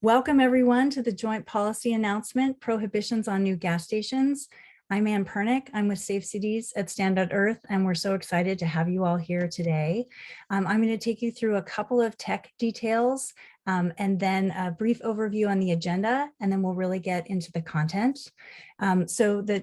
Welcome everyone to the joint policy announcement, Prohibitions on New Gas Stations. I'm Ann Pernick. I'm with Safe Cities at Stand.earth, and we're so excited to have you all here today. I'm going to take you through a couple of tech details and then a brief overview on the agenda, and then we'll really get into the content. So the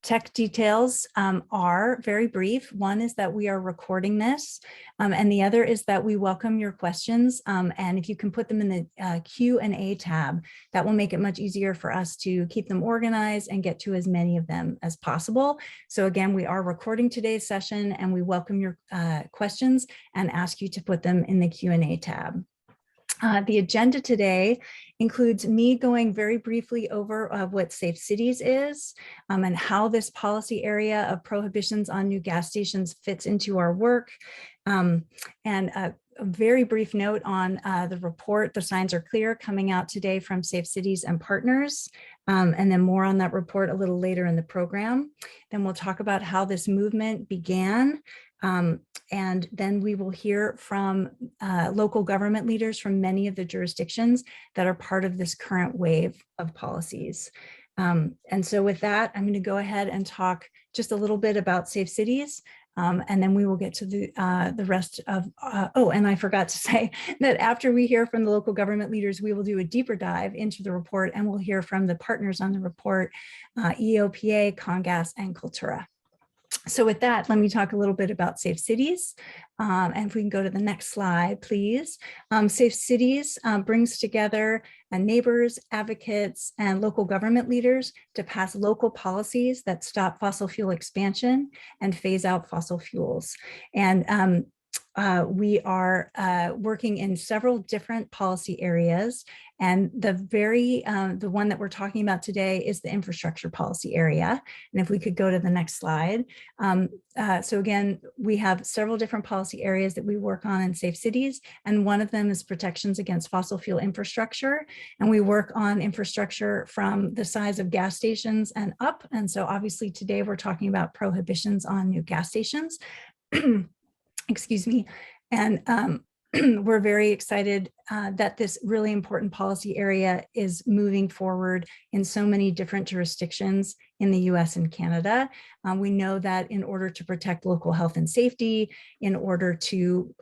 tech details are very brief. One is that we are recording this, and the other is that we welcome your questions. And if you can put them in the Q&A tab, that will make it much easier for us to keep them organized and get to as many of them as possible. So again, we are recording today's session, and we welcome your questions and ask you to put them in the Q&A tab. The agenda today includes me going very briefly over what Safe Cities is and how this policy area of prohibitions on new gas stations fits into our work. And a very brief note on the report, The Signs Are Clear, coming out today from Safe Cities and Partners. And then more on that report a little later in the program. Then we'll talk about how this movement began. And then we will hear from local government leaders from many of the jurisdictions that are part of this current wave of policies. And so with that, I'm going to go ahead and talk just a little bit about Safe Cities. And then we will get to the rest of, oh, and I forgot to say that after we hear from the local government leaders, we will do a deeper dive into the report, and we'll hear from the partners on the report, EOPA, Congas, and Cultura. So with that, let me talk a little bit about Safe Cities. And if we can go to the next slide, please. Safe Cities brings together neighbors, advocates, and local government leaders to pass local policies that stop fossil fuel expansion and phase out fossil fuels. And we are working in several different policy areas, and the one that we're talking about today is the infrastructure policy area. And if we could go to the next slide. So again, we have several different policy areas that we work on in Safe Cities, and one of them is protections against fossil fuel infrastructure. And we work on infrastructure from the size of gas stations and up. And so obviously today we're talking about prohibitions on new gas stations. Excuse me. And we're very excited that this really important policy area is moving forward in so many different jurisdictions in the US and Canada. We know that in order to protect local health and safety, in order to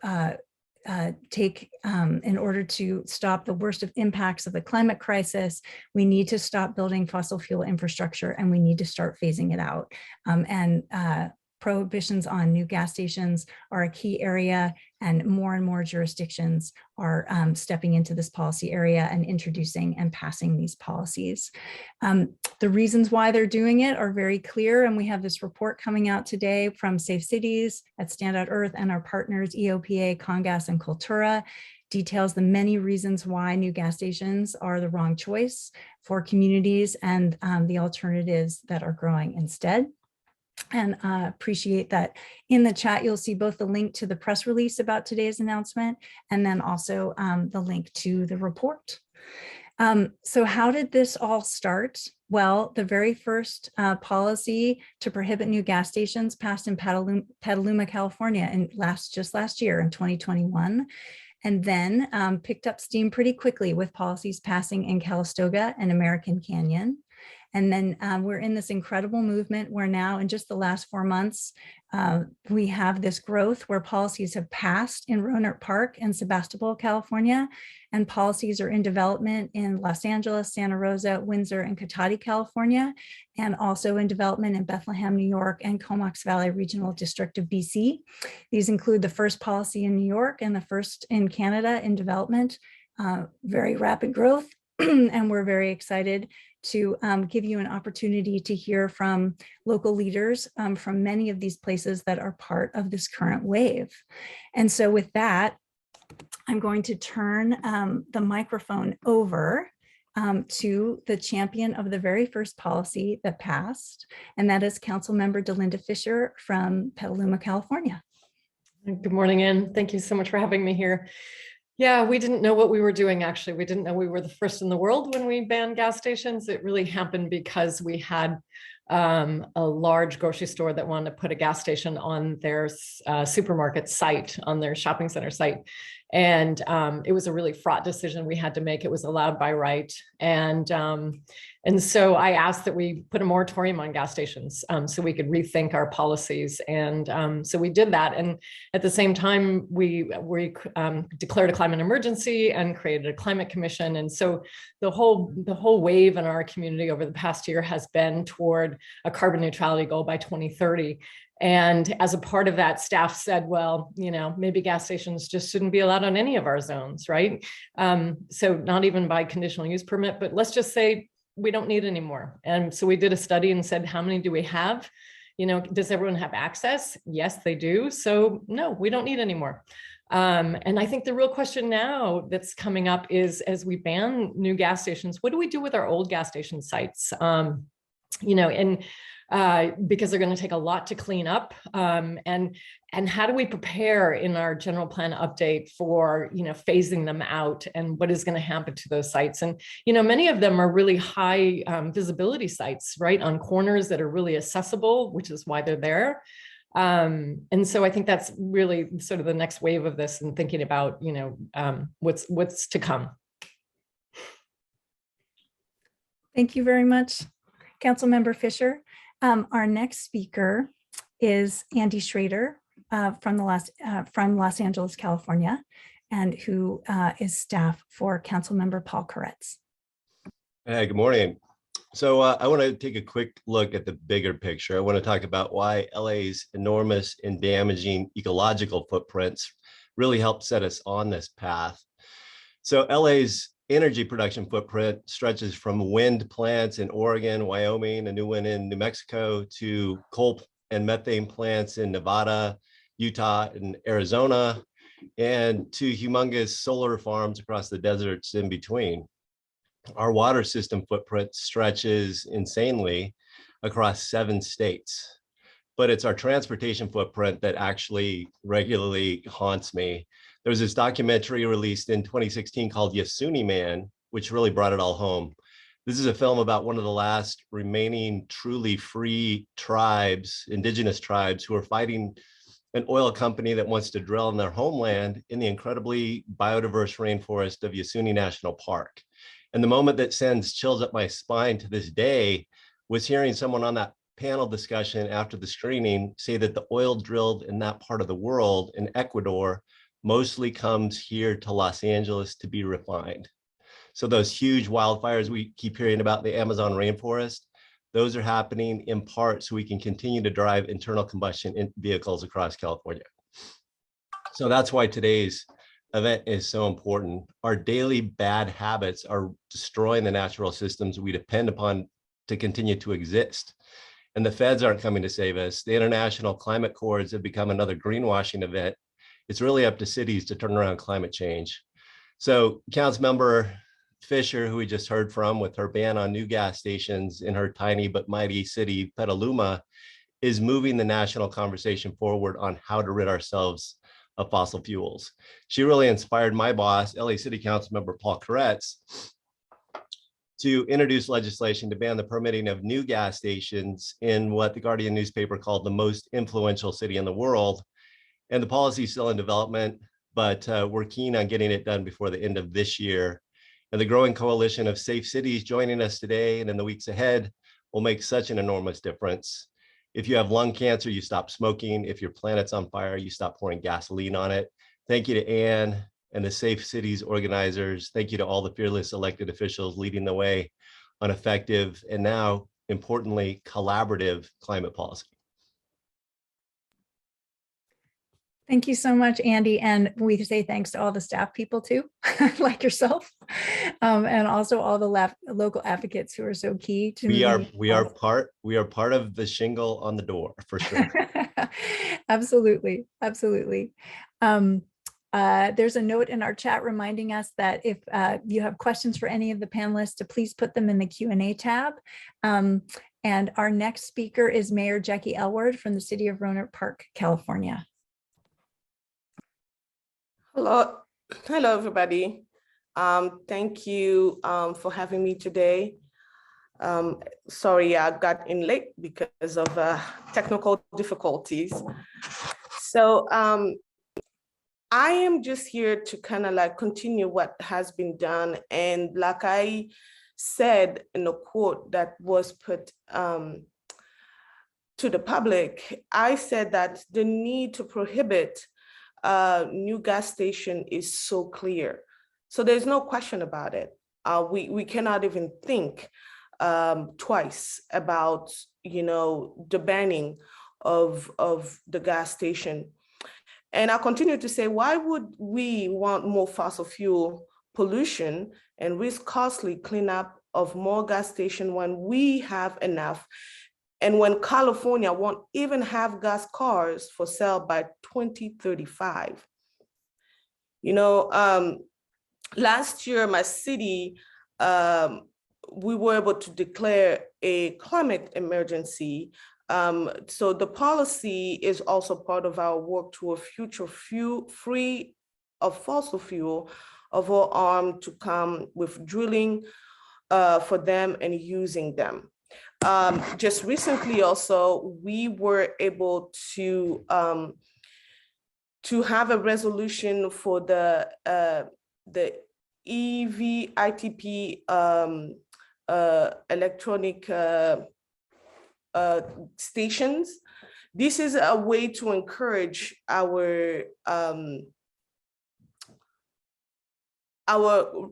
stop the worst of impacts of the climate crisis, we need to stop building fossil fuel infrastructure, and we need to start phasing it out. Prohibitions on new gas stations are a key area, and more jurisdictions are stepping into this policy area and introducing and passing these policies. The reasons why they're doing it are very clear, and we have this report coming out today from Safe Cities at Stand.earth and our partners EOPA, Congas, and Cultura. Details the many reasons why new gas stations are the wrong choice for communities and the alternatives that are growing instead. And appreciate that in the chat, you'll see both the link to the press release about today's announcement and then also the link to the report. So how did this all start? Well, the very first policy to prohibit new gas stations passed in Petaluma, California, and just last year in 2021. And then picked up steam pretty quickly with policies passing in Calistoga and American Canyon. And then we're in this incredible movement where now in just the last 4 months, we have this growth where policies have passed in Rohnert Park and Sebastopol, California, and policies are in development in Los Angeles, Santa Rosa, Windsor, and Cotati, California, and also in development in Bethlehem, New York, and Comox Valley Regional District of BC. These include the first policy in New York and the first in Canada in development, very rapid growth, and we're very excited to give you an opportunity to hear from local leaders from many of these places that are part of this current wave. And so with that, I'm going to turn the microphone over to the champion of the very first policy that passed, and that is Councilmember Delinda Fisher from Petaluma, California. Good morning, Ann. Thank you so much for having me here. Yeah, we didn't know what we were doing, actually. We didn't know we were the first in the world when we banned gas stations. It really happened because we had a large grocery store that wanted to put a gas station on their supermarket site, on their shopping center site. And it was a really fraught decision we had to make. It was allowed by right. And so I asked that we put a moratorium on gas stations so we could rethink our policies. And so we did that. And at the same time, we declared a climate emergency and created a climate commission. And so the whole wave in our community over the past year has been toward a carbon neutrality goal by 2030. And as a part of that, staff said, well, maybe gas stations just shouldn't be allowed on any of our zones, right? So not even by conditional use permit, but let's just say we don't need any more. And so we did a study and said, how many do we have? Does everyone have access? Yes, they do. So no, we don't need any more. And I think the real question now that's coming up is, as we ban new gas stations, what do we do with our old gas station sites? Because they're going to take a lot to clean up. And how do we prepare in our general plan update for, phasing them out, and what is going to happen to those sites? And, many of them are really high visibility sites, right, on corners that are really accessible, which is why they're there. And so I think that's really sort of the next wave of this, and thinking about, what's to come. Thank you very much, Councilmember Fisher. Our next speaker is Andy Schrader from Los Angeles, California, and who is staff for Councilmember Paul Koretz. Hey, good morning. So I want to take a quick look at the bigger picture. I want to talk about why LA's enormous and damaging ecological footprints really helped set us on this path. So LA's energy production footprint stretches from wind plants in Oregon, Wyoming, a new one in New Mexico, to coal and methane plants in Nevada, Utah, and Arizona, and to humongous solar farms across the deserts in between. Our water system footprint stretches insanely across 7 states, but it's our transportation footprint that actually regularly haunts me. There was this documentary released in 2016 called Yasuni Man, which really brought it all home. This is a film about one of the last remaining truly free tribes, indigenous tribes, who are fighting an oil company that wants to drill in their homeland in the incredibly biodiverse rainforest of Yasuni National Park. And the moment that sends chills up my spine to this day was hearing someone on that panel discussion after the screening say that the oil drilled in that part of the world, in Ecuador, mostly comes here to Los Angeles to be refined. So those huge wildfires we keep hearing about in the Amazon rainforest, those are happening in part so we can continue to drive internal combustion vehicles across California. So that's why today's event is so important. Our daily bad habits are destroying the natural systems we depend upon to continue to exist. And the feds aren't coming to save us. The international climate accords have become another greenwashing event. It's really up to cities to turn around climate change. So Councilmember Fisher, who we just heard from with her ban on new gas stations in her tiny but mighty city, Petaluma, is moving the national conversation forward on how to rid ourselves of fossil fuels. She really inspired my boss, LA City Council member Paul Koretz, to introduce legislation to ban the permitting of new gas stations in what the Guardian newspaper called the most influential city in the world. And the policy is still in development, but we're keen on getting it done before the end of this year. And the growing coalition of safe cities joining us today and in the weeks ahead will make such an enormous difference. If you have lung cancer, you stop smoking. If your planet's on fire, you stop pouring gasoline on it. Thank you to Anne and the Safe Cities organizers. Thank you to all the fearless elected officials leading the way on effective and now, importantly, collaborative climate policy. Thank you so much, Andy. And we say thanks to all the staff people too, like yourself, and also all the local advocates who are so key to we are part of the shingle on the door for sure. Absolutely, absolutely. There's a note in our chat reminding us that if you have questions for any of the panelists, to please put them in the Q&A tab. And our next speaker is Mayor Jackie Elward from the city of Roanoke Park, California. Hello, everybody. Thank you for having me today. Sorry, I got in late because of technical difficulties. So I am just here to kind of like continue what has been done. And like I said in a quote that was put to the public, I said that the need to prohibit new gas station is so clear. So there's no question about it. We cannot even think twice about, the banning of the gas station. And I continue to say, why would we want more fossil fuel pollution and risk costly cleanup of more gas stations when we have enough? And when California won't even have gas cars for sale by 2035. Last year, my city, we were able to declare a climate emergency. So the policy is also part of our work to a future free of fossil fuel of all arm to come with drilling for them and using them. Just recently also, we were able to have a resolution for the EV ITP electronic stations. This is a way to encourage our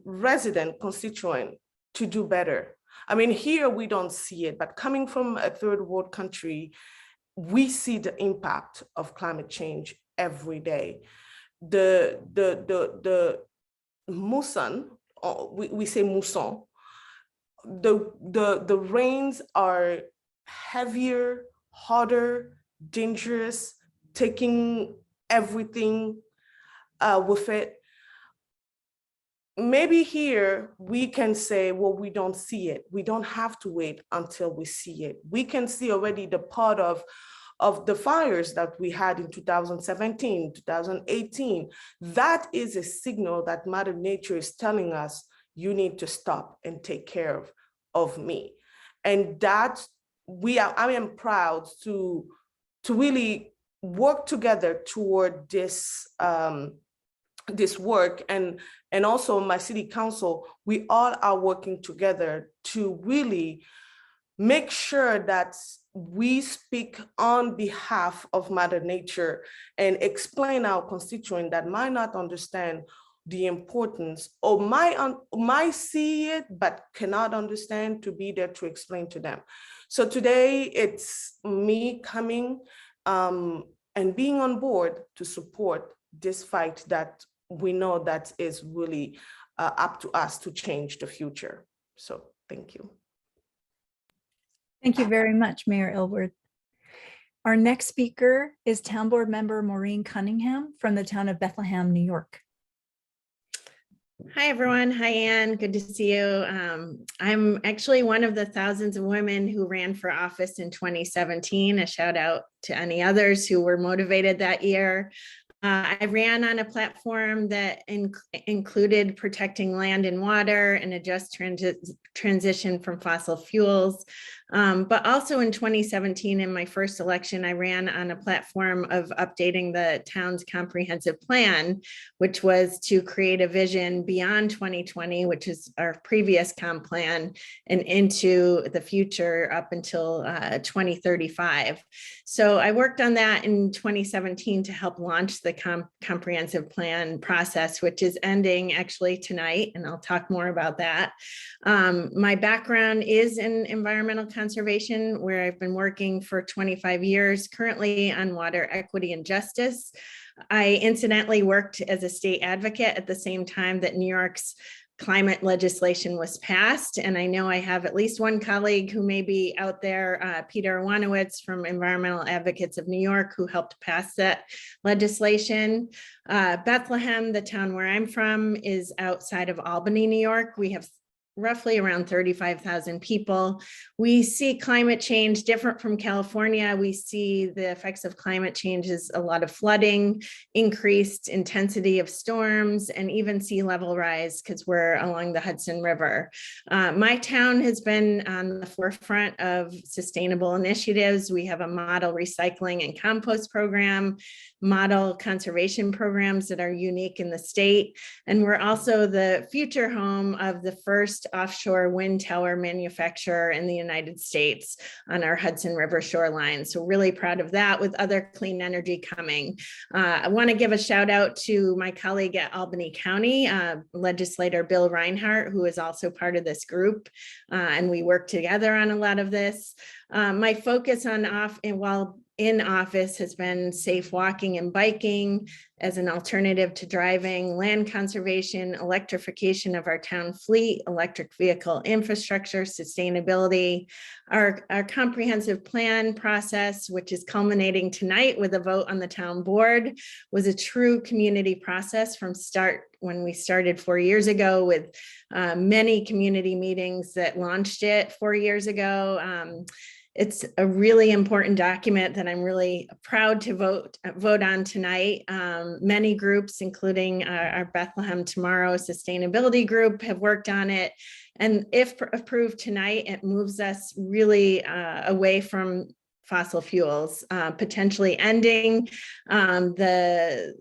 resident constituent to do better. I mean, here we don't see it, but coming from a third world country, we see the impact of climate change every day. The mousson, we say mousson, the rains are heavier, harder, dangerous, taking everything with it. Maybe here we can say, well, we don't see it. We don't have to wait until we see it. We can see already the part of the fires that we had in 2017, 2018. That is a signal that Mother Nature is telling us, you need to stop and take care of me. And that I am proud to really work together toward this this work, and also my city council, we all are working together to really make sure that we speak on behalf of Mother Nature and explain our constituent that might not understand the importance, or might see it but cannot understand, to be there to explain to them. So today it's me coming and being on board to support this fight that we know that is really up to us to change the future. So thank you. Thank you very much, Mayor Aylward. Our next speaker is Town Board Member Maureen Cunningham from the town of Bethlehem, New York. Hi, everyone. Hi, Ann. Good to see you. I'm actually one of the thousands of women who ran for office in 2017. A shout out to any others who were motivated that year. I ran on a platform that included protecting land and water and a just transition from fossil fuels. But also in 2017, in my first election, I ran on a platform of updating the town's comprehensive plan, which was to create a vision beyond 2020, which is our previous comp plan, and into the future up until 2035. So I worked on that in 2017 to help launch the comprehensive plan process, which is ending actually tonight, and I'll talk more about that. My background is in environmental conservation, where I've been working for 25 years, currently on water equity and justice. I incidentally worked as a state advocate at the same time that New York's climate legislation was passed. And I know I have at least one colleague who may be out there, Peter Wanowitz from Environmental Advocates of New York, who helped pass that legislation. Bethlehem, the town where I'm from, is outside of Albany, New York. We have roughly around 35,000 people. We see climate change different from California. We see the effects of climate change as a lot of flooding, increased intensity of storms, and even sea level rise because we're along the Hudson River. My town has been on the forefront of sustainable initiatives. We have a model recycling and compost program, model conservation programs that are unique in the state. And we're also the future home of the first offshore wind tower manufacturer in the United States on our Hudson River shoreline. So really proud of that, with other clean energy coming. I want to give a shout out to my colleague at Albany County, legislator Bill Reinhart, who is also part of this group. And we work together on a lot of this. My focus while in office has been safe walking and biking as an alternative to driving, land conservation, electrification of our town fleet, electric vehicle infrastructure, sustainability. Our comprehensive plan process, which is culminating tonight with a vote on the town board, was a true community process from start when we started 4 years ago, with many community meetings that launched it 4 years ago. It's a really important document that I'm really proud to vote on tonight. Many groups, including our Bethlehem Tomorrow Sustainability Group, have worked on it. And if approved tonight, it moves us really away from fossil fuels, potentially ending the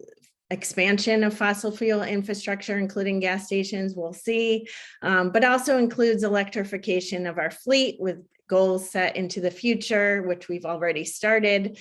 expansion of fossil fuel infrastructure, including gas stations, we'll see, but also includes electrification of our fleet with goals set into the future, which we've already started,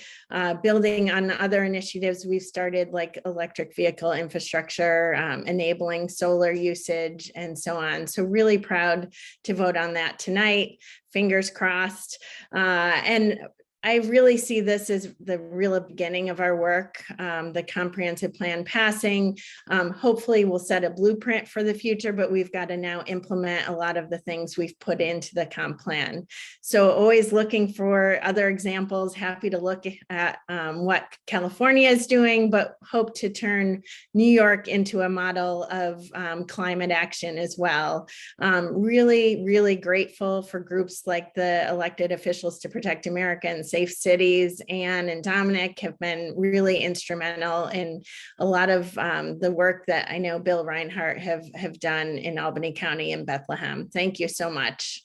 building on other initiatives we've started, like electric vehicle infrastructure, enabling solar usage, and so on. So really proud to vote on that tonight. Fingers crossed. And I really see this as the real beginning of our work, the comprehensive plan passing. Hopefully we'll set a blueprint for the future, but we've got to now implement a lot of the things we've put into the comp plan. So always looking for other examples, happy to look at what California is doing, but hope to turn New York into a model of climate action as well. Really, really grateful for groups like the Elected Officials to Protect America and Safe Cities. Anne and Dominic have been really instrumental in a lot of the work that I know Bill Reinhart have done in Albany County and Bethlehem. Thank you so much.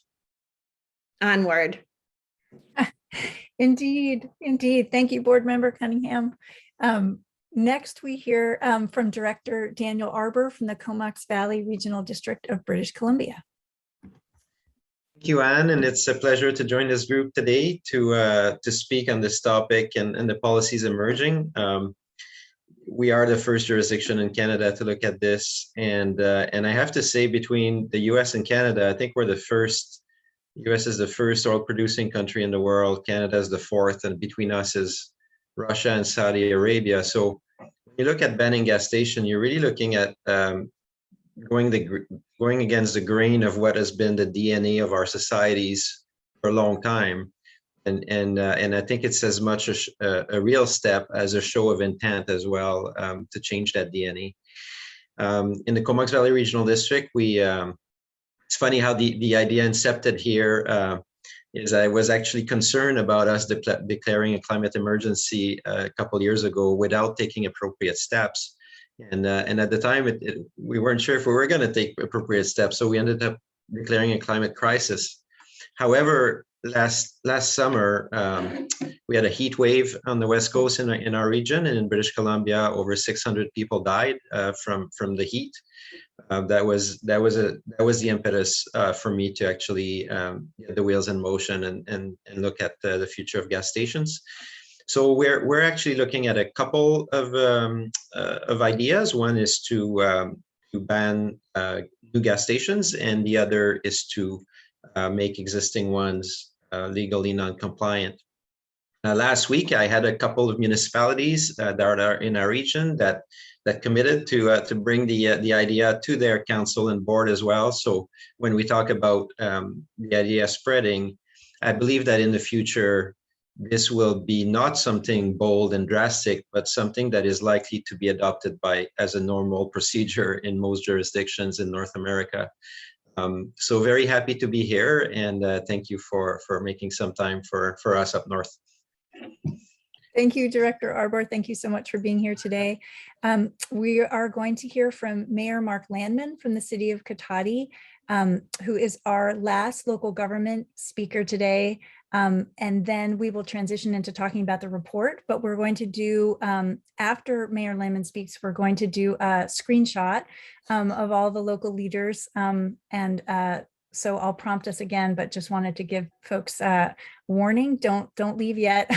Onward. Indeed, indeed. Thank you, Board Member Cunningham. Next, we hear from Director Daniel Arbour from the Comox Valley Regional District of British Columbia. Thank you, Anne, and it's a pleasure to join this group today to speak on this topic and the policies emerging. We are the first jurisdiction in Canada to look at this, and I have to say, between the U.S. and Canada, I think we're the first. U.S. is the first oil-producing country in the world. Canada is the fourth, and between us is Russia and Saudi Arabia. So when you look at banning gas station, you're really looking at going against the grain of what has been the DNA of our societies for a long time, and I think it's as much a real step as a show of intent as well, to change that DNA. In the Comox Valley Regional District, it's funny how the idea incepted here. Is I was actually concerned about us declaring a climate emergency a couple of years ago without taking appropriate steps. And at the time, we weren't sure if we were going to take appropriate steps, so we ended up declaring a climate crisis. However, last summer, we had a heat wave on the West Coast in our region, and in British Columbia, over 600 people died from the heat. That was the impetus for me to actually get the wheels in motion and look at the future of gas stations. So we're actually looking at a couple of ideas. One is to ban new gas stations, and the other is to make existing ones legally non-compliant. Last week, I had a couple of municipalities that are in our region that committed to bring the idea to their council and board as well. So when we talk about the idea spreading, I believe that in the future, this will be not something bold and drastic, but something that is likely to be adopted as a normal procedure in most jurisdictions in North America. So very happy to be here, and thank you for making some time for us up north. Thank you, Director Arbor. Thank you so much for being here today. We are going to hear from Mayor Mark Landman from the city of Cotati, who is our last local government speaker today. And then we will transition into talking about the report, but we're going to do, after Mayor Landman speaks, we're going to do a screenshot of all the local leaders. So I'll prompt us again, but just wanted to give folks warning, don't leave yet.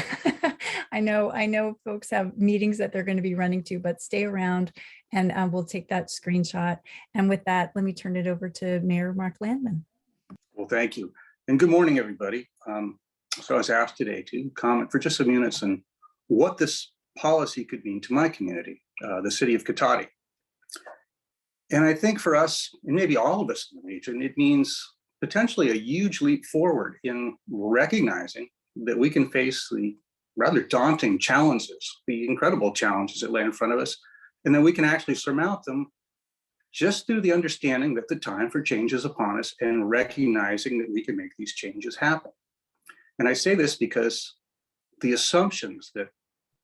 I know folks have meetings that they're going to be running to, but stay around and we'll take that screenshot. And with that, let me turn it over to Mayor Mark Landman. Well, thank you. And good morning, everybody. So I was asked today to comment for just some minutes on what this policy could mean to my community, the city of Cotati. And I think for us, and maybe all of us in the region, it means potentially a huge leap forward in recognizing that we can face the rather daunting challenges, the incredible challenges that lay in front of us, and that we can actually surmount them just through the understanding that the time for change is upon us and recognizing that we can make these changes happen. And I say this because the assumptions that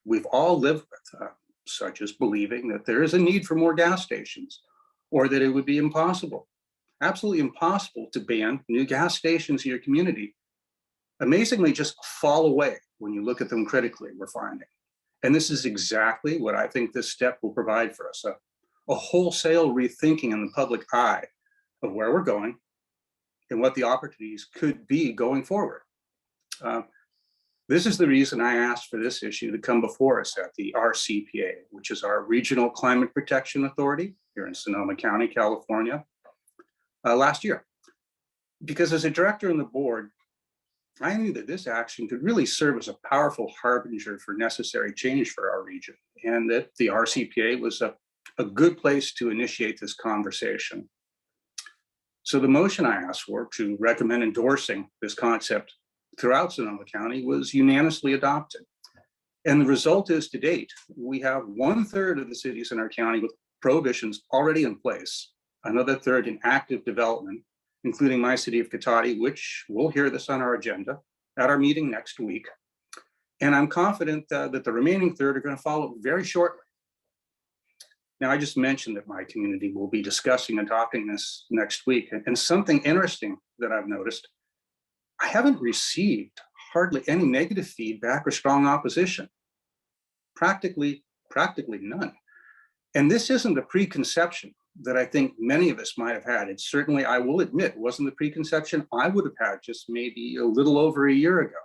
we've all lived with, such as believing that there is a need for more gas stations, or that it would be impossible, absolutely impossible to ban new gas stations in your community, amazingly just fall away when you look at them critically, we're finding. And this is exactly what I think this step will provide for us, a wholesale rethinking in the public eye of where we're going and what the opportunities could be going forward. This is the reason I asked for this issue to come before us at the RCPA, which is our Regional Climate Protection Authority here in Sonoma County, California, last year. Because as a director on the board, I knew that this action could really serve as a powerful harbinger for necessary change for our region, and that the RCPA was a good place to initiate this conversation. So the motion I asked for to recommend endorsing this concept throughout Sonoma County was unanimously adopted. And the result is, to date, we have 1/3 of the cities in our county with prohibitions already in place, another third in active development, including my city of Cotati, which we'll hear this on our agenda at our meeting next week. And I'm confident that the remaining third are going to follow very shortly. Now, I just mentioned that my community will be discussing adopting this next week. And something interesting that I've noticed, I haven't received hardly any negative feedback or strong opposition, practically none. And this isn't the preconception that I think many of us might have had. It certainly, I will admit, wasn't the preconception I would have had just maybe a little over a year ago.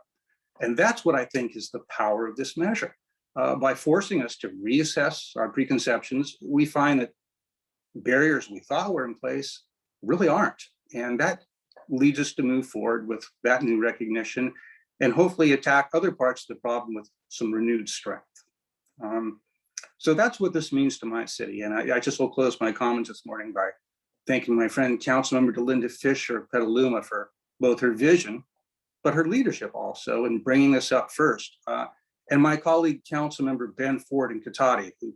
And that's what I think is the power of this measure. By forcing us to reassess our preconceptions, we find that barriers we thought were in place really aren't. And that leads us to move forward with that new recognition and hopefully attack other parts of the problem with some renewed strength. So that's what this means to my city. And I just will close my comments this morning by thanking my friend, Councilmember Delinda Fisher of Petaluma, for both her vision, but her leadership also in bringing this up first. And my colleague, Councilmember Ben Ford in Cotati, who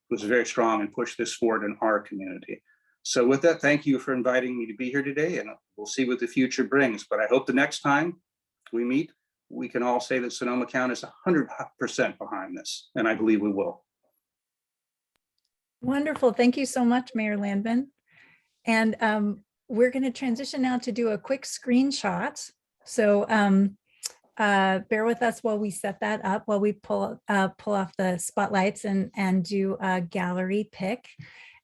was very strong and pushed this forward in our community. So with that, thank you for inviting me to be here today, and we'll see what the future brings. But I hope the next time we meet, we can all say that Sonoma County is 100% behind this, and I believe we will. Wonderful. Thank you so much, Mayor Landman. And we're going to transition now to do a quick screenshot. So bear with us while we set that up, while we pull off the spotlights and do a gallery pick.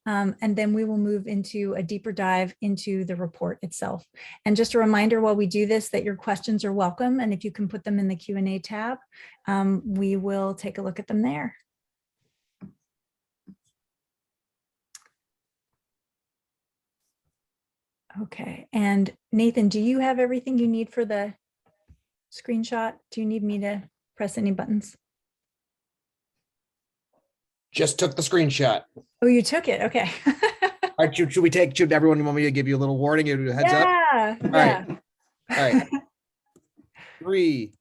And then we will move into a deeper dive into the report itself. And just a reminder while we do this that your questions are welcome. And if you can put them in the Q&A tab, we will take a look at them there. Okay, and Nathan, do you have everything you need for the screenshot? Do you need me to press any buttons? Just took the screenshot. Oh, you took it. Okay. All right, should everyone want me to give you a little warning, give you a heads up? Yeah. All right. 3,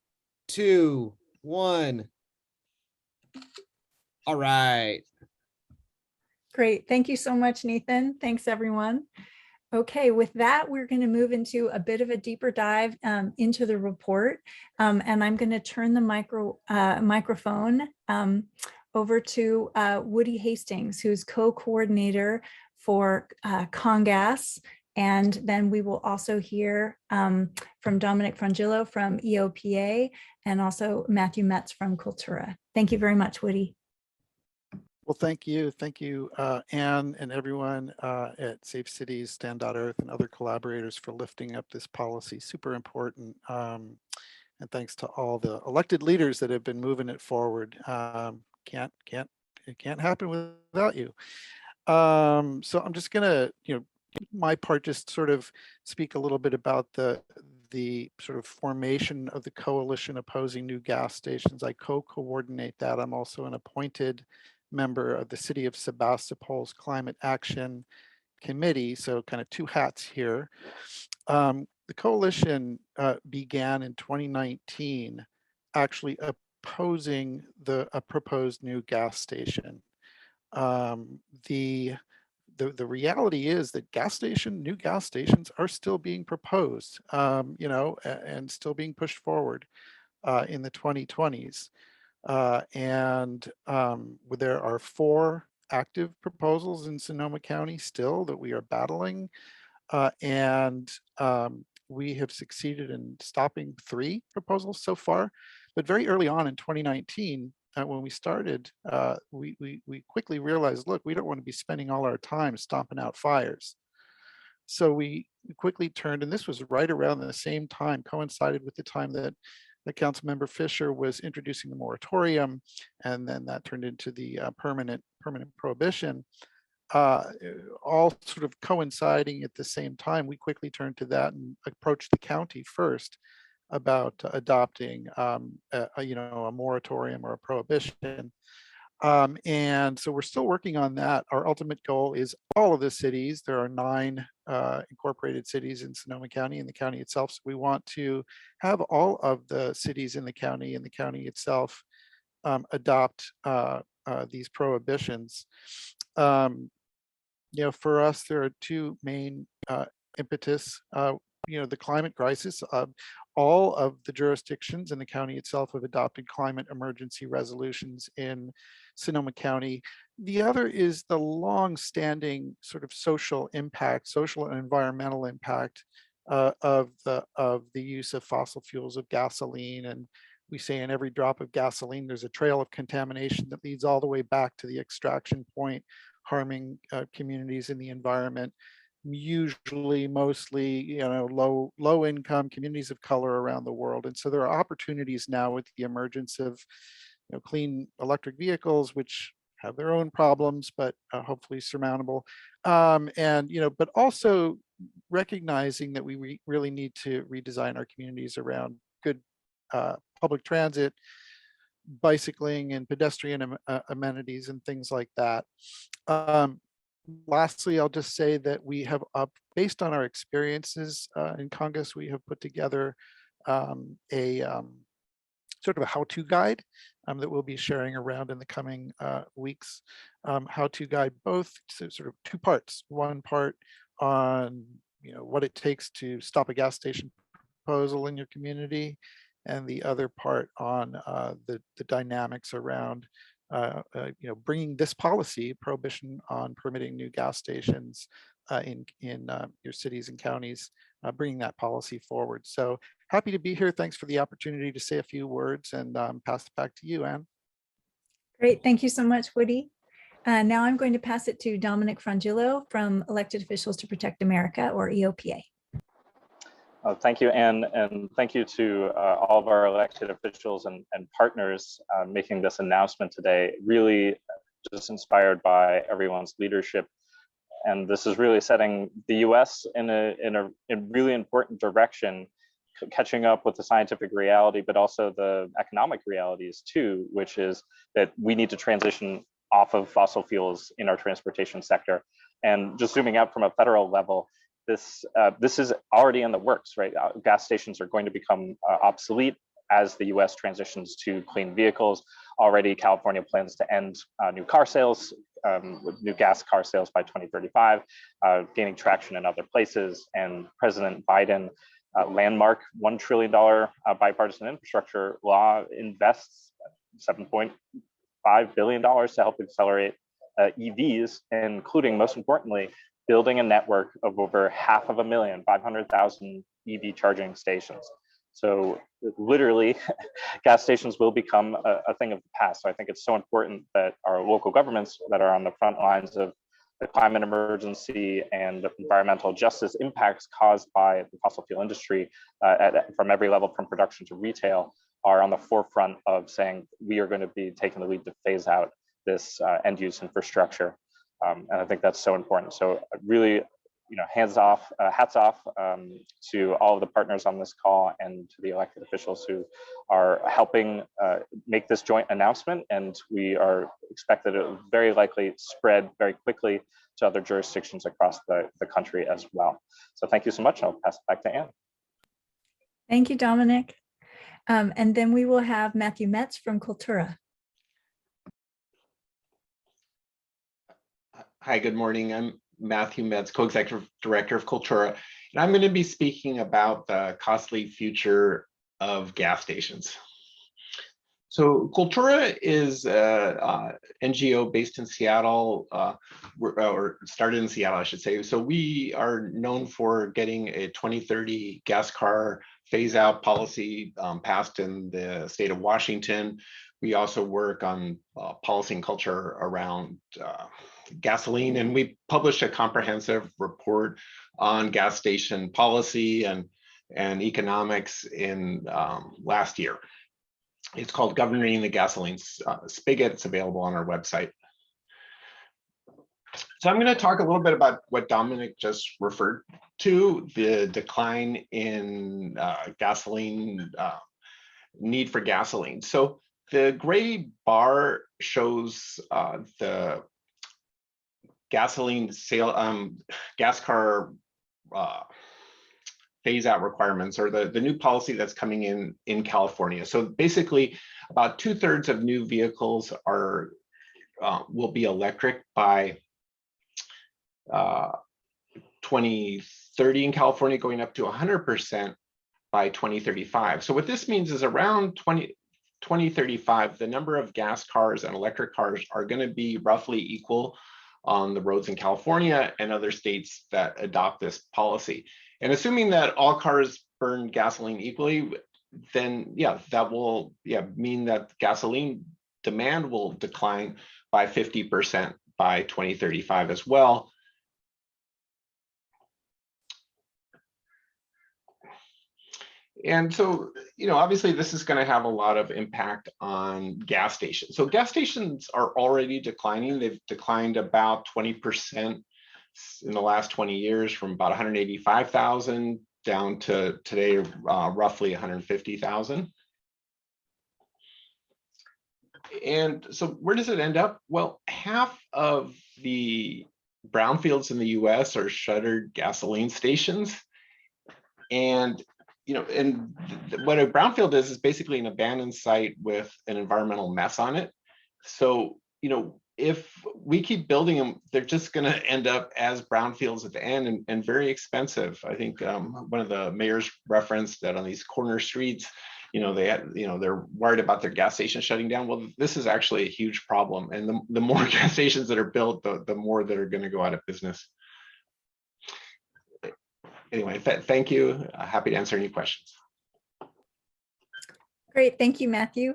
2, 1. All right. Great. Thank you so much, Nathan. Thanks, everyone. Okay, with that, we're going to move into a bit of a deeper dive into the report. And I'm going to turn the microphone over to Woody Hastings, who's co-coordinator for Congas. And then we will also hear from Dominic Frangillo from EOPA and also Matthew Metz from Cultura. Thank you very much, Woody. Well, thank you, Anne and everyone at Safe Cities, Stand.earth, and other collaborators for lifting up this policy. Super important, and thanks to all the elected leaders that have been moving it forward. It can't happen without you. So I'm just gonna, my part, just sort of speak a little bit about the sort of formation of the coalition opposing new gas stations. I co-coordinate that. I'm also an appointed member of the City of Sebastopol's Climate Action Committee, so kind of two hats here. The coalition began in 2019, actually opposing a proposed new gas station. The reality is that new gas stations are still being proposed, and still being pushed forward in the 2020s. There are 4 active proposals in Sonoma County still that we are battling. We have succeeded in stopping 3 proposals so far. But very early on in 2019, when we started, we quickly realized, look, we don't want to be spending all our time stomping out fires. So we quickly turned, and this was right around the same time, coincided with the time that Councilmember Fisher was introducing the moratorium, and then that turned into the permanent prohibition, all sort of coinciding at the same time. We quickly turned to that and approached the county first about adopting a moratorium or a prohibition. And so we're still working on that. Our ultimate goal is all of the cities. There are 9 incorporated cities in Sonoma County and the county itself. So we want to have all of the cities in the county and the county itself adopt these prohibitions. For us, there are 2 main impetus. The climate crisis. All of the jurisdictions in the county itself have adopted climate emergency resolutions in Sonoma County. The other is the long-standing sort of social and environmental impact of the use of fossil fuels, of gasoline. And we say in every drop of gasoline, there's a trail of contamination that leads all the way back to the extraction point, harming communities in the environment. Usually, mostly, low income communities of color around the world. And so there are opportunities now with the emergence of clean electric vehicles, which have their own problems, but hopefully surmountable. But also recognizing that we really need to redesign our communities around good public transit, bicycling, and pedestrian amenities and things like that. Lastly, I'll just say that we have, based on our experiences in Congress, we have put together a sort of a how-to guide that we'll be sharing around in the coming weeks. How-to guide, both sort of 2 parts. One part on what it takes to stop a gas station proposal in your community, and the other part on the dynamics around bringing this policy, prohibition on permitting new gas stations in your cities and counties, bringing that policy forward. So happy to be here. Thanks for the opportunity to say a few words, and pass it back to you, Anne. Great. Thank you so much, Woody. Now I'm going to pass it to Dominic Frangillo from Elected Officials to Protect America, or EOPA. Thank you, Anne, and thank you to all of our elected officials and partners making this announcement today. Really just inspired by everyone's leadership. And this is really setting the US in a really important direction, catching up with the scientific reality, but also the economic realities too, which is that we need to transition off of fossil fuels in our transportation sector. And just zooming out from a federal level, this is already in the works, right? Gas stations are going to become obsolete as the US transitions to clean vehicles. Already, California plans to end new car sales, with new gas car sales by 2035, gaining traction in other places. And President Biden landmark $1 trillion bipartisan infrastructure law invests $7.5 billion to help accelerate EVs, including, most importantly, building a network of over 500,000 EV charging stations. So literally, gas stations will become a thing of the past. So I think it's so important that our local governments that are on the front lines of the climate emergency and environmental justice impacts caused by the fossil fuel industry from every level, from production to retail, are on the forefront of saying we are going to be taking the lead to phase out this end use infrastructure. And I think that's so important. So really, hats off to all of the partners on this call and to the elected officials who are helping make this joint announcement. And we are expected to very likely spread very quickly to other jurisdictions across the country as well. So thank you so much. I'll pass it back to Anne. Thank you, Dominic. And then we will have Matthew Metz from Cultura. Hi, good morning. I'm Matthew Metz, Co-Executive Director of Cultura, and I'm going to be speaking about the costly future of gas stations. So Cultura is an NGO based in Seattle, or started in Seattle, I should say. So we are known for getting a 2030 gas car phase out policy passed in the state of Washington. We also work on policy and culture around gasoline, and we published a comprehensive report on gas station policy and economics in last year. It's called Governing the Gasoline Spigot. It's available on our website. So I'm going to talk a little bit about what Dominic just referred to, the decline in gasoline, need for gasoline. So the gray bar shows the gasoline sale, gas car phase out requirements, or the new policy that's coming in California. So basically, about 2/3 of new vehicles are will be electric by 2030 in California, going up to 100% by 2035. So what this means is around 2035, the number of gas cars and electric cars are going to be roughly equal on the roads in California and other states that adopt this policy. And assuming that all cars burn gasoline equally, then that will mean that gasoline demand will decline by 50% by 2035 as well. And so, obviously this is going to have a lot of impact on gas stations. So gas stations are already declining. They've declined about 20% in the last 20 years, from about 185,000 down to today, roughly 150,000. And so where does it end up? Well, half of the brownfields in the US are shuttered gasoline stations. And what a brownfield is basically an abandoned site with an environmental mess on it. So, if we keep building them, they're just going to end up as brownfields at the end, and very expensive. I think one of the mayors referenced that on these corner streets, they're worried about their gas station shutting down. Well, this is actually a huge problem. And the more gas stations that are built, the more that are going to go out of business. Anyway, thank you. Happy to answer any questions. Great, thank you, Matthew.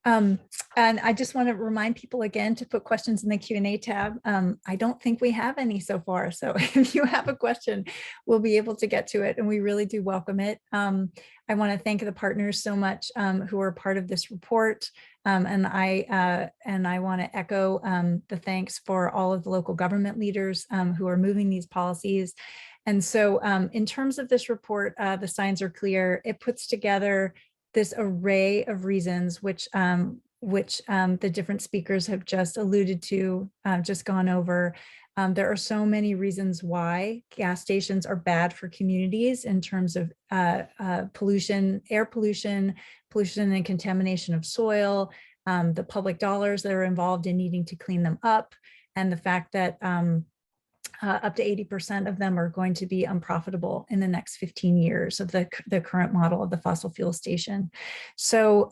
And I just want to remind people again to put questions in the Q&A tab. I don't think we have any so far. So if you have a question, we'll be able to get to it, and we really do welcome it. I want to thank the partners so much who are part of this report. And I want to echo the thanks for all of the local government leaders who are moving these policies. And so in terms of this report, the signs are clear. It puts together this array of reasons which the different speakers have just alluded to, just gone over, There are so many reasons why gas stations are bad for communities in terms of pollution, air pollution, pollution and contamination of soil, the public dollars that are involved in needing to clean them up, and the fact that up to 80% of them are going to be unprofitable in the next 15 years of the current model of the fossil fuel station. So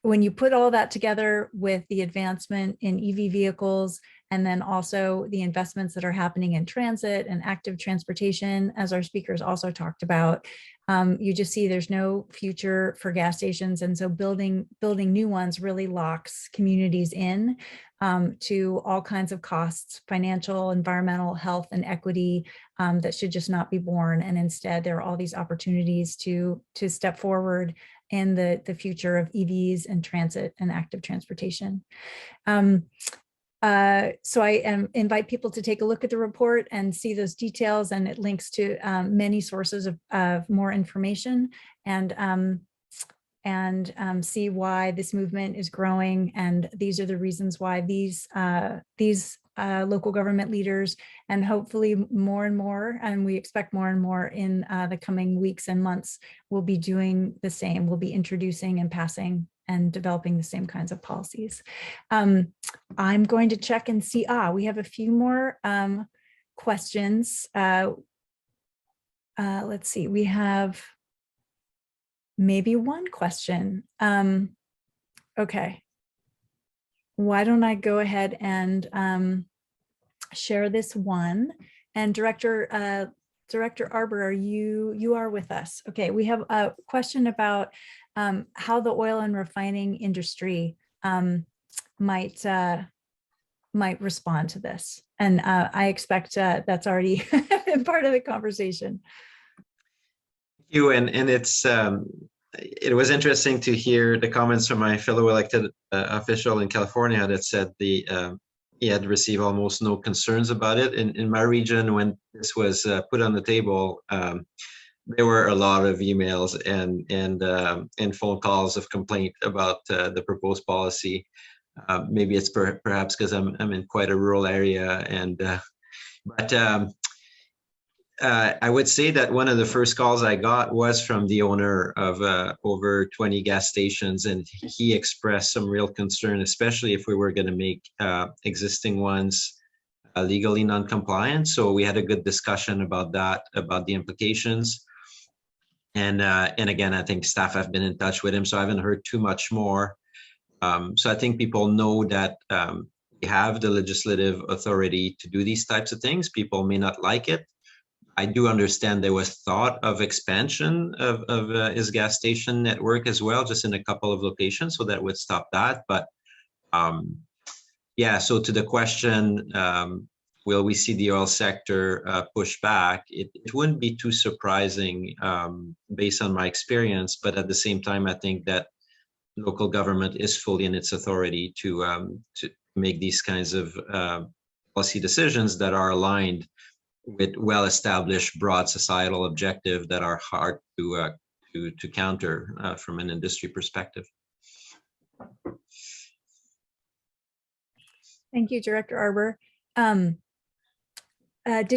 when you put all that together with the advancement in EV vehicles, and then also the investments that are happening in transit and active transportation, as our speakers also talked about, you just see there's no future for gas stations. And so building new ones really locks communities in to all kinds of costs, financial, environmental, health, and equity that should just not be borne. And instead, there are all these opportunities to step forward in the future of EVs and transit and active transportation. So I invite people to take a look at the report and see those details, and it links to many sources of more information, and see why this movement is growing. And these are the reasons why these local government leaders, and hopefully more and more, and we expect more and more in the coming weeks and months, will be doing the same. We'll be introducing and passing and developing the same kinds of policies. I'm going to check and see, we have a few more questions. Let's see, we have maybe one question. Okay, why don't I go ahead and share this one. And Director Arbor, you are with us. Okay, we have a question about how the oil and refining industry might respond to this. And I expect that's already been part of the conversation. Thank you. And it's it was interesting to hear the comments from my fellow elected official in California that said he had received almost no concerns about it. In my region, when this was put on the table, there were a lot of emails and phone calls of complaint about the proposed policy. Maybe it's perhaps because I'm in quite a rural area, and I would say that one of the first calls I got was from the owner of over 20 gas stations, and he expressed some real concern, especially if we were going to make existing ones legally non-compliant. So we had a good discussion about that, about the implications. And again, I think staff have been in touch with him, so I haven't heard too much more. So I think people know that we have the legislative authority to do these types of things. People may not like it. I do understand there was thought of expansion of his gas station network as well, just in a couple of locations, so that would stop that. But yeah, so to the question, will we see the oil sector push back? It wouldn't be too surprising based on my experience, but at the same time, I think that local government is fully in its authority to make these kinds of policy decisions that are aligned with well-established broad societal objectives that are hard to counter from an industry perspective. Thank you, Director Arbor. Did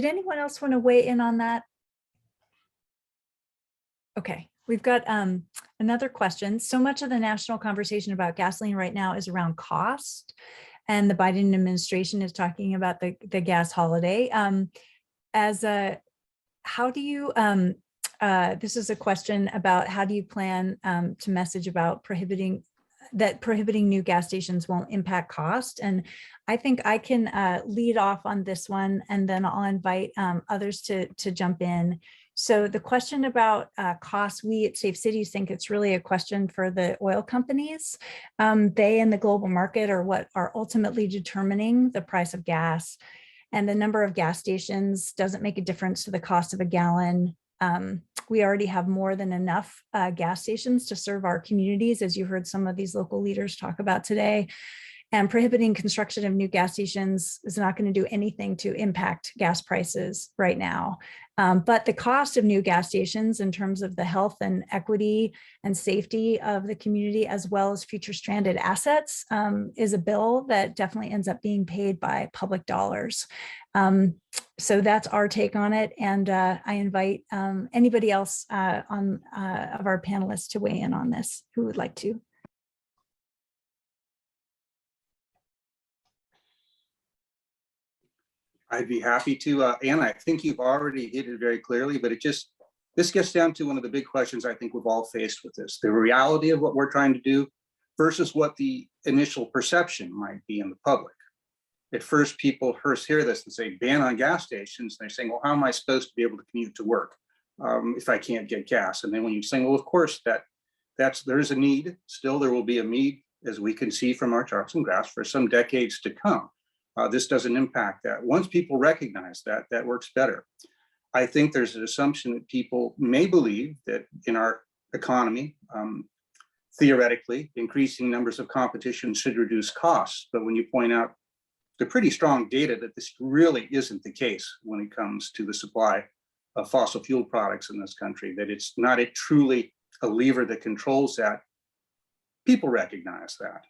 anyone else want to weigh in on that? Okay, we've got another question. So much of the national conversation about gasoline right now is around cost, and the Biden administration is talking about the gas holiday. How do you, this is a question about how do you plan to message about prohibiting new gas stations won't impact cost? And I think I can lead off on this one, and then I'll invite others to jump in. So the question about costs, we at Safe Cities think it's really a question for the oil companies. They and the global market are what are ultimately determining the price of gas. And the number of gas stations doesn't make a difference to the cost of a gallon. We already have more than enough gas stations to serve our communities, as you heard some of these local leaders talk about today. And prohibiting construction of new gas stations is not going to do anything to impact gas prices right now. But the cost of new gas stations in terms of the health and equity and safety of the community, as well as future stranded assets, is a bill that definitely ends up being paid by public dollars. So that's our take on it. And I invite anybody else of our panelists to weigh in on this who would like to. I'd be happy to, Anna. I think you've already hit it very clearly, but this gets down to one of the big questions I think we've all faced with this: the reality of what we're trying to do versus what the initial perception might be in the public. At first, people hear this and say ban on gas stations. And they're saying, well, how am I supposed to be able to commute to work if I can't get gas? And then when you say, well, of course, there is a need. Still, there will be a need, as we can see from our charts and graphs, for some decades to come. This doesn't impact that. Once people recognize that, that works better. I think there's an assumption that people may believe that in our economy, theoretically, increasing numbers of competition should reduce costs. But when you point out the pretty strong data that this really isn't the case when it comes to the supply of fossil fuel products in this country, that it's not truly a lever that controls that, people recognize that.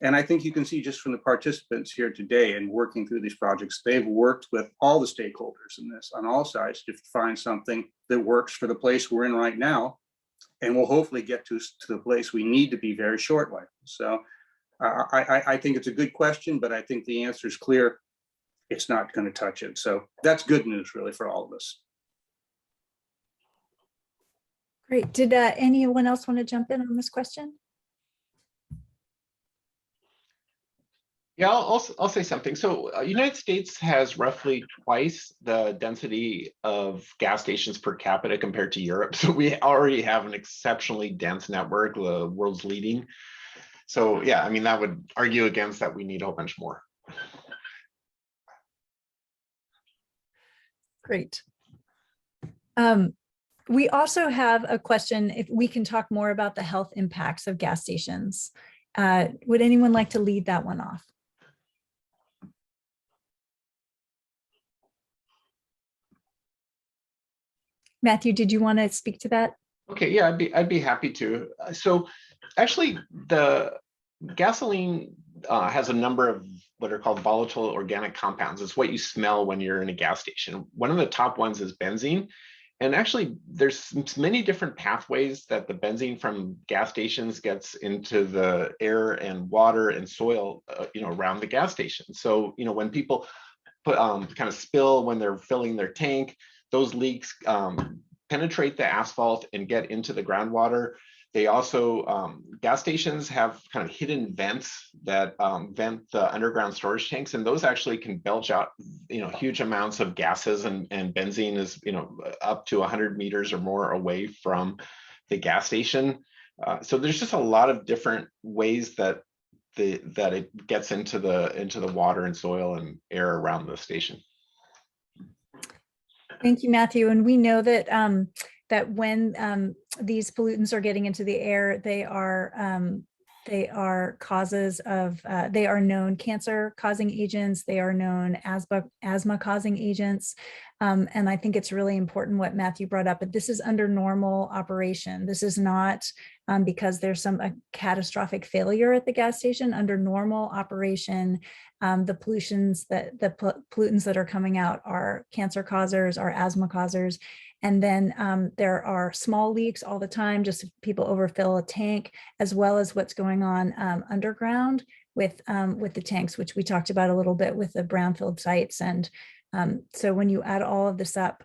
And I think you can see just from the participants here today and working through these projects, they've worked with all the stakeholders in this on all sides to find something that works for the place we're in right now, and will hopefully get to the place we need to be very shortly. So I think it's a good question, but I think the answer is clear. It's not going to touch it. So that's good news really for all of us. Great. Did anyone else want to jump in on this question? Yeah, I'll say something. So United States has roughly twice the density of gas stations per capita compared to Europe. So we already have an exceptionally dense network, the world's leading. So yeah, I mean, that would argue against that we need a whole bunch more. Great. We also have a question if we can talk more about the health impacts of gas stations. Would anyone like to lead that one off? Matthew, did you want to speak to that? Okay, yeah, I'd be happy to. So actually, the gasoline has a number of what are called volatile organic compounds. It's what you smell when you're in a gas station. One of the top ones is benzene. And actually, there's many different pathways that the benzene from gas stations gets into the air and water and soil, around the gas station. So, when people put kind of spill when they're filling their tank, those leaks penetrate the asphalt and get into the groundwater. They also, gas stations have kind of hidden vents that vent the underground storage tanks, and those actually can belch out, huge amounts of gases, and benzene is, up to 100 meters or more away from the gas station. So there's just a lot of different ways that it gets into the water and soil and air around the station. Thank you, Matthew. And we know that that when these pollutants are getting into the air, they are causes of, they are known cancer-causing agents, they are known asthma-causing agents. And I think it's really important what Matthew brought up, but this is under normal operation. This is not because there's a catastrophic failure at the gas station. Under normal operation, the pollutants that are coming out are cancer causers, are asthma causers. And then there are small leaks all the time, just if people overfill a tank, as well as what's going on underground with the tanks, which we talked about a little bit with the brownfield sites. And so when you add all of this up,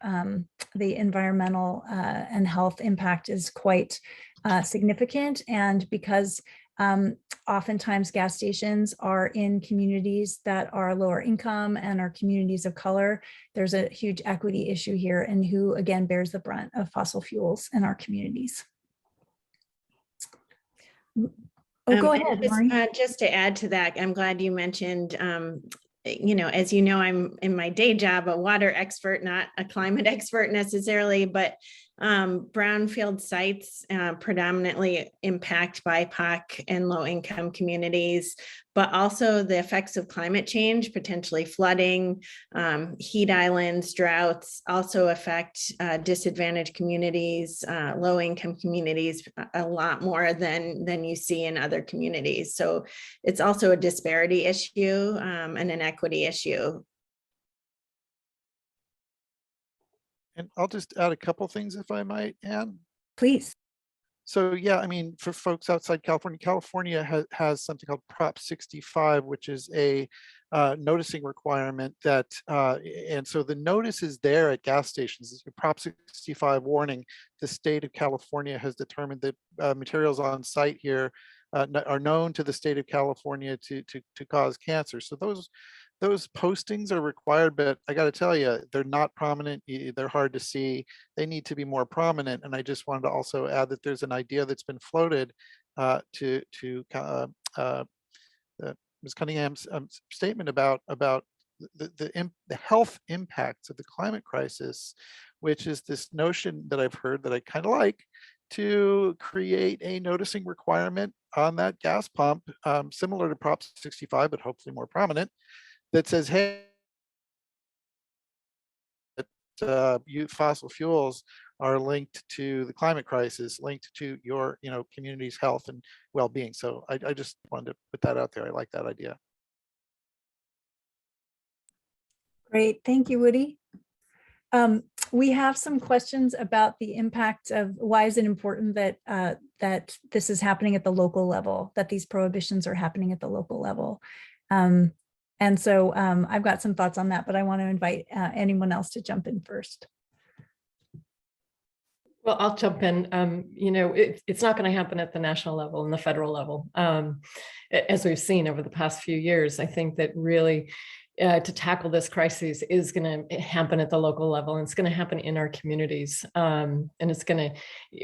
the environmental and health impact is quite significant. And because oftentimes gas stations are in communities that are lower income and are communities of color, there's a huge equity issue here, and who again bears the brunt of fossil fuels in our communities. Oh, go ahead, Maureen. Just to add to that, I'm glad you mentioned, as you know, I'm in my day job a water expert, not a climate expert necessarily, but Brownfield sites predominantly impact BIPOC and low-income communities, but also the effects of climate change, potentially flooding, heat islands, droughts, also affect disadvantaged communities, low-income communities a lot more than you see in other communities. So it's also a disparity issue and an equity issue. And I'll just add a couple things if I might, Anne. Please. So yeah, I mean, for folks outside California, California has something called Prop 65, which is a noticing requirement that, and so the notice is there at gas stations. Prop 65 warning, the state of California has determined that materials on site here are known to the state of California to cause cancer. So those postings are required, but I got to tell you, they're not prominent. They're hard to see. They need to be more prominent. And I just wanted to also add that there's an idea that's been floated to Ms. Cunningham's statement about the health impacts of the climate crisis, which is this notion that I've heard that I kind of like, to create a noticing requirement on that gas pump, similar to Prop 65, but hopefully more prominent, that says, hey, fossil fuels are linked to the climate crisis, linked to your community's health and well-being. So I just wanted to put that out there. I like that idea. Great, thank you, Woody. We have some questions about the impact of why is it important that that this is happening at the local level, that these prohibitions are happening at the local level. And so I've got some thoughts on that, but I want to invite anyone else to jump in first. Well, I'll jump in. It's not going to happen at the national level and the federal level. As we've seen over the past few years, I think that really to tackle this crisis is going to happen at the local level, and it's going to happen in our communities. And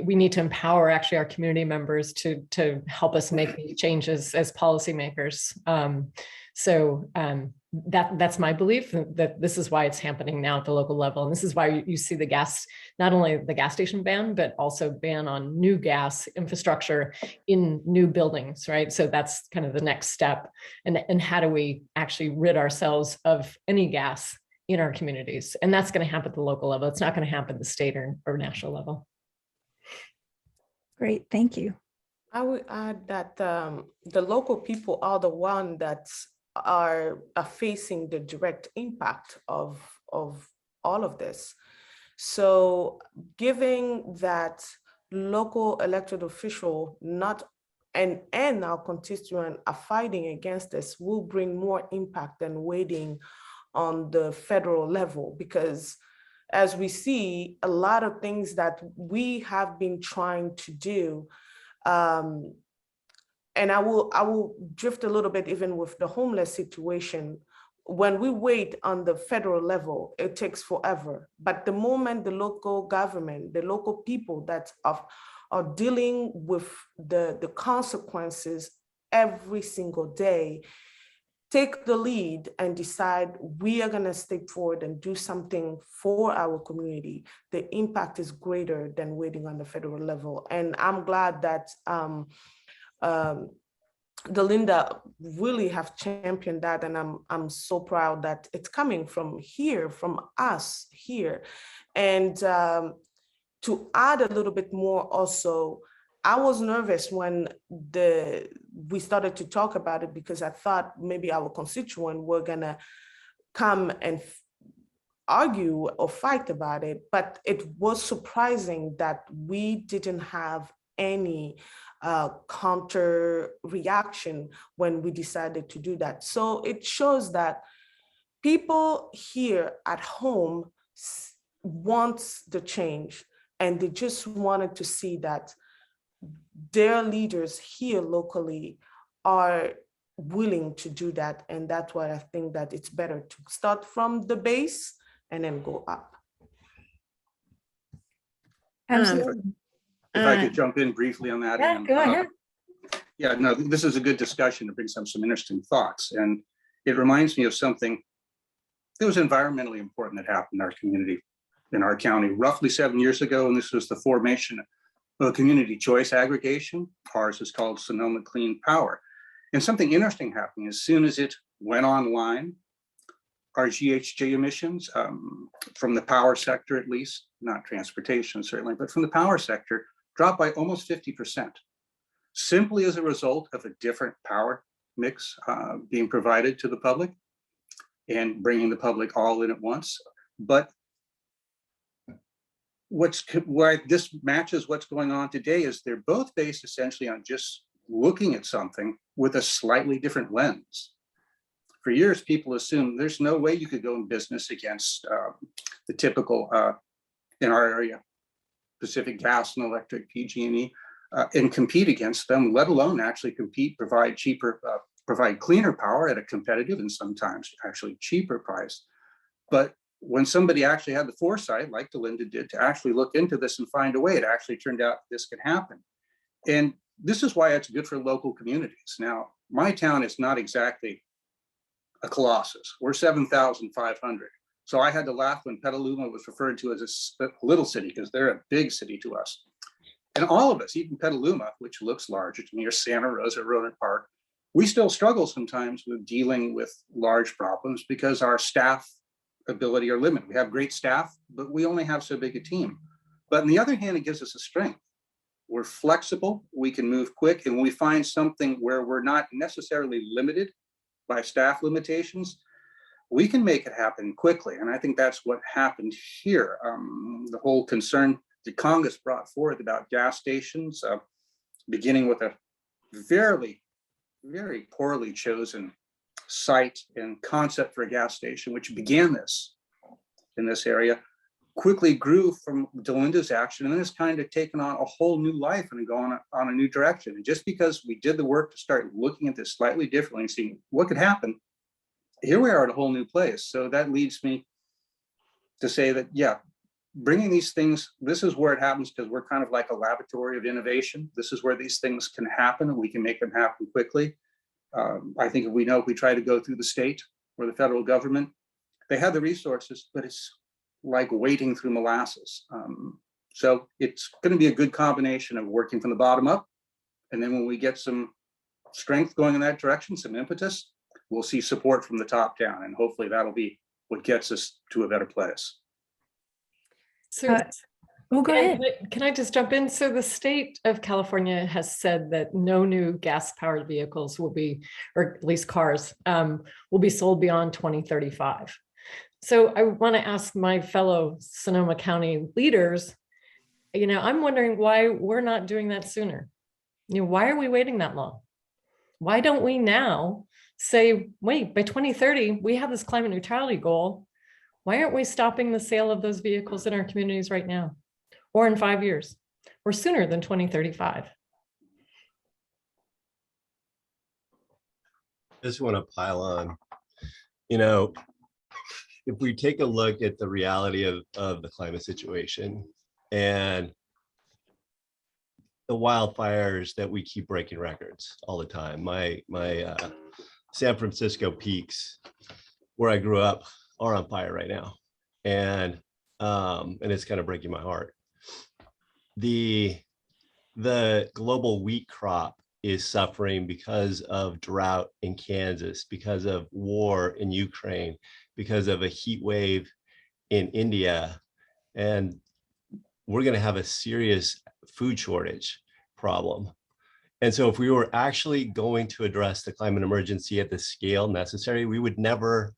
we need to empower actually our community members to help us make these changes as policymakers. That's my belief, that this is why it's happening now at the local level. And this is why you see not only the gas station ban, but also ban on new gas infrastructure in new buildings, right? So that's kind of the next step. And how do we actually rid ourselves of any gas in our communities? And that's going to happen at the local level. It's not going to happen at the state or national level. Great, thank you. I would add that the local people are the one that are facing the direct impact of all of this. So giving that local elected official and our constituent are fighting against this will bring more impact than waiting on the federal level, because as we see, a lot of things that we have been trying to do, and I will drift a little bit even with the homeless situation. When we wait on the federal level, it takes forever. But the moment the local government, the local people that are dealing with the consequences every single day, take the lead and decide we are going to step forward and do something for our community, the impact is greater than waiting on the federal level. And I'm glad that Delinda really have championed that, and I'm so proud that it's coming from here, from us here. And to add a little bit more also, I was nervous when we started to talk about it, because I thought maybe our constituents were gonna come and argue or fight about it, but it was surprising that we didn't have any counter reaction when we decided to do that. So it shows that people here at home want the change, and they just wanted to see that their leaders here locally are willing to do that. And that's why I think that it's better to start from the base and then go up. Absolutely. If I could jump in briefly on that. Yeah, go ahead. Yeah, no, this is a good discussion. It brings up some interesting thoughts. And it reminds me of something that was environmentally important that happened in our community. in our county roughly 7 years ago, and this was the formation of a community choice aggregation. Ours is called Sonoma Clean Power. And something interesting happened as soon as it went online. Our GHG emissions from the power sector, at least, not transportation certainly, but from the power sector, dropped by almost 50%, simply as a result of a different power mix being provided to the public and bringing the public all in at once. But why this matches what's going on today is they're both based essentially on just looking at something with a slightly different lens. For years, people assumed there's no way you could go in business against the typical, in our area, Pacific Gas and Electric, PG&E, and compete against them, let alone actually compete, provide cheaper, provide cleaner power at a competitive and sometimes actually cheaper price. But when somebody actually had the foresight, like Delinda did, to actually look into this and find a way, it actually turned out this could happen. And this is why it's good for local communities. Now, my town is not exactly a colossus. We're 7,500. So I had to laugh when Petaluma was referred to as a little city, because they're a big city to us. And all of us, even Petaluma, which looks larger to me, or Santa Rosa, Ronan Park, we still struggle sometimes with dealing with large problems because our staff ability are limited. We have great staff, but we only have so big a team. But on the other hand, it gives us a strength. We're flexible, we can move quick, and when we find something where we're not necessarily limited by staff limitations, we can make it happen quickly. And I think that's what happened here. The whole concern that Congress brought forth about gas stations, beginning with a very poorly chosen site and concept for a gas station, which began this in this area, quickly grew from Delinda's action, and then it's kind of taken on a whole new life and gone on a new direction. And just because we did the work to start looking at this slightly differently and seeing what could happen, here we are at a whole new place. So that leads me to say that, yeah, bringing these things, this is where it happens, because we're kind of like a laboratory of innovation. This is where these things can happen, and we can make them happen quickly. I think if we try to go through the state or the federal government, they have the resources, but it's like wading through molasses. So it's going to be a good combination of working from the bottom up. And then when we get some strength going in that direction, some impetus, we'll see support from the top down. And hopefully that'll be what gets us to a better place. So, Oh, go ahead. can I just jump in? So the state of California has said that no new gas-powered vehicles will be, or at least cars, will be sold beyond 2035. So I want to ask my fellow Sonoma County leaders, I'm wondering why we're not doing that sooner. Why are we waiting that long? Why don't we now say, wait, by 2030, we have this climate neutrality goal. Why aren't we stopping the sale of those vehicles in our communities right now? Or in 5 years, or sooner than 2035? Just want to pile on, if we take a look at the reality of the climate situation and the wildfires that we keep breaking records all the time. My San Francisco peaks, where I grew up, are on fire right now, and it's kind of breaking my heart. The global wheat crop is suffering because of drought in Kansas, because of war in Ukraine, because of a heat wave in India, and we're going to have a serious food shortage problem. And so if we were actually going to address the climate emergency at the scale necessary, we would never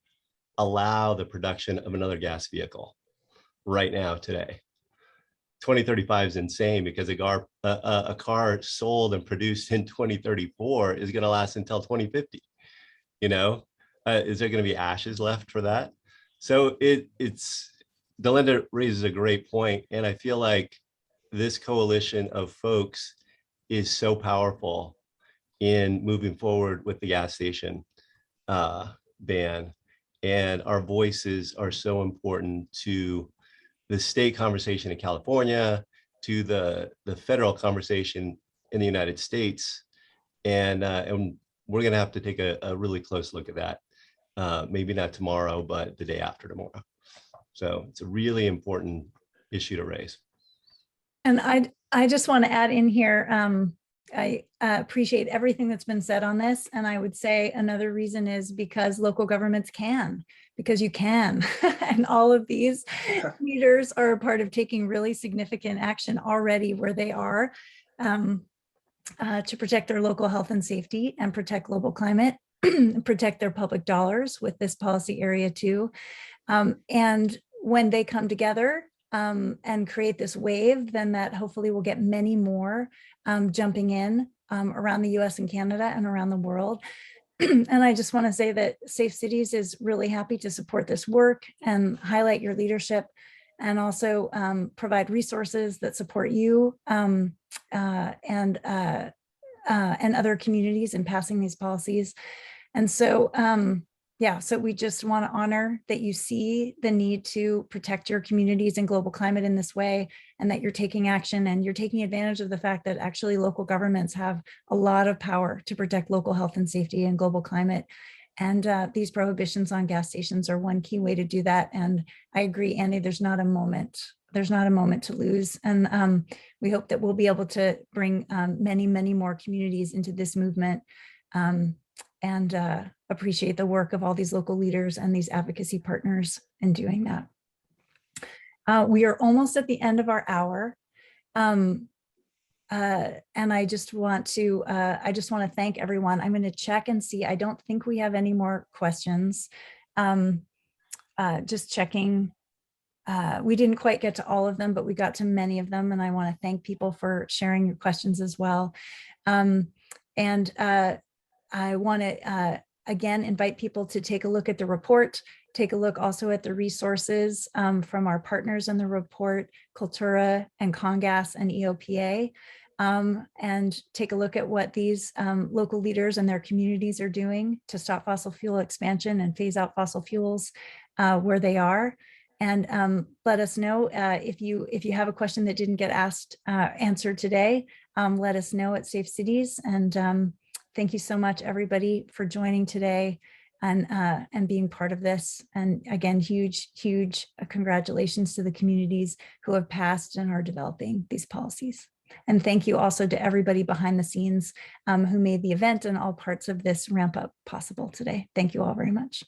allow the production of another gas vehicle right now today. 2035 is insane, because a car sold and produced in 2034 is going to last until 2050. Is there going to be ashes left for that? So it's Delinda raises a great point, and I feel like this coalition of folks is so powerful in moving forward with the gas station ban, and our voices are so important to the state conversation in California, to the federal conversation in the United States, and we're going to have to take a really close look at that. Maybe not tomorrow, but the day after tomorrow. So it's a really important issue to raise. And I just want to add in here, I appreciate everything that's been said on this. And I would say another reason is because local governments can, because you can. And all of these leaders are a part of taking really significant action already where they are to protect their local health and safety and protect global climate, protect their public dollars with this policy area too. And when they come together and create this wave, then that hopefully will get many more jumping in around the US and Canada and around the world. And I just want to say that Safe Cities is really happy to support this work and highlight your leadership, and also provide resources that support you and other communities in passing these policies. And so, yeah, so we just want to honor that you see the need to protect your communities and global climate in this way, and that you're taking action and you're taking advantage of the fact that actually local governments have a lot of power to protect local health and safety and global climate. And these prohibitions on gas stations are one key way to do that. And I agree, Andy, there's not a moment to lose. And we hope that we'll be able to bring many, many more communities into this movement, and appreciate the work of all these local leaders and these advocacy partners in doing that. We are almost at the end of our hour. And I just want to thank everyone. I'm going to check and see. I don't think we have any more questions. Just checking. We didn't quite get to all of them, but we got to many of them. And I want to thank people for sharing your questions as well. I want to again invite people to take a look at the report, take a look also at the resources from our partners in the report, Cultura and Congas and EOPA, and take a look at what these local leaders and their communities are doing to stop fossil fuel expansion and phase out fossil fuels where they are. And let us know if you have a question that didn't get answered today, let us know at Safe Cities. And thank you so much, everybody, for joining today and being part of this. And again, huge congratulations to the communities who have passed and are developing these policies. And thank you also to everybody behind the scenes who made the event and all parts of this ramp up possible today. Thank you all very much.